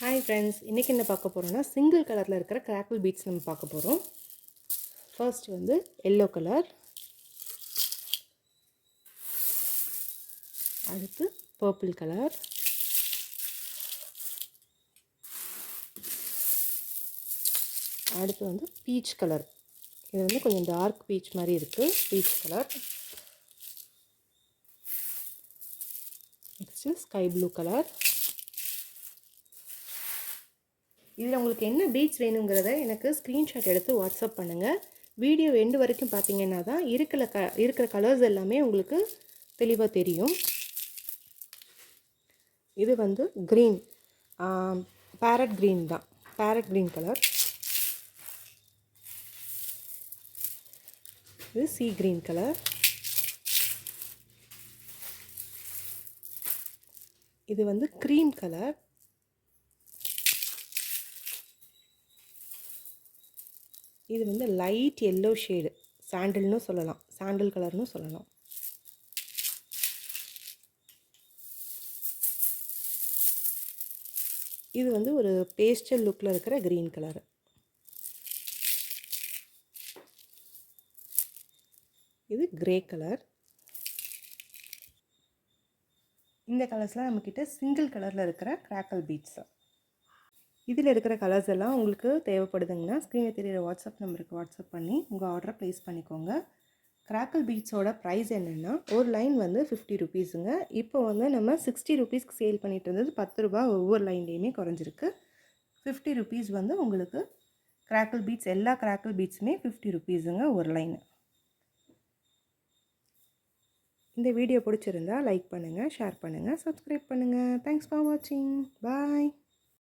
Hi friends, இன்றைக்கி என்ன பார்க்க போகிறோன்னா சிங்கிள் கலரில் இருக்கிற கிராக்கிள் பீட்ஸ் நம்ம பார்க்க போகிறோம். ஃபர்ஸ்ட் வந்து எல்லோ கலர், அடுத்து பர்பிள் கலர், அடுத்து வந்து பீச் கலர். இது வந்து கொஞ்சம் டார்க் பீச் மாதிரி இருக்குது, peach colour. Next sky blue colour. இதில் உங்களுக்கு என்ன பீட்ஸ் வேணுங்கிறத எனக்கு ஸ்க்ரீன்ஷாட் எடுத்து வாட்ஸ்அப் பண்ணுங்கள். வீடியோ எண்டு வரைக்கும் பார்த்தீங்கன்னா தான் இருக்கிற கலர்ஸ் எல்லாமே உங்களுக்கு தெளிவாக தெரியும். இது வந்து க்ரீன், பேரட் க்ரீன் தான், பேரட் க்ரீன் கலர். இது சீ க்ரீன் கலர். இது வந்து க்ரீம் கலர். இது வந்து லைட் எல்லோ ஷேடு, சாண்டில்னு சொல்லலாம், சாண்டில் கலர்னு சொல்லலாம். இது வந்து ஒரு பேஸ்டல் லுக்கில் இருக்கிற க்ரீன் கலர். இது கிரே கலர். இந்த கலர்ஸ்லாம் நம்மக்கிட்ட சிங்கிள் கலரில் இருக்கிற கிராக்கிள் பீட்ஸ். இதில் இருக்கிற கலர்ஸ் எல்லாம் உங்களுக்கு தேவைப்படுதுங்கன்னா ஸ்க்ரீனில் தெரிகிற வாட்ஸ்அப் நம்பருக்கு வாட்ஸ்அப் பண்ணி உங்கள் ஆர்டரை ப்ளேஸ் பண்ணிக்கோங்க. கிராக்கிள் பீட்ஸோட ப்ரைஸ் என்னென்னா, ஒரு லைன் வந்து 50 ருபீஸுங்க. இப்போ வந்து நம்ம 60 ருபீஸ்க்கு சேல் பண்ணிட்டு இருந்தது, 10 ரூபா ஒவ்வொரு லைன்லேயுமே குறைஞ்சிருக்கு. 50 ருபீஸ் வந்து உங்களுக்கு கிராக்கிள் பீட்ஸ், எல்லா கிராக்கிள் பீட்ஸுமே 50 ருபீஸுங்க ஒரு லைன். இந்த வீடியோ பிடிச்சிருந்தா லைக் பண்ணுங்கள், ஷேர் பண்ணுங்கள், சப்ஸ்கிரைப் பண்ணுங்கள். தேங்க்ஸ் ஃபார் வாட்சிங். பாய்.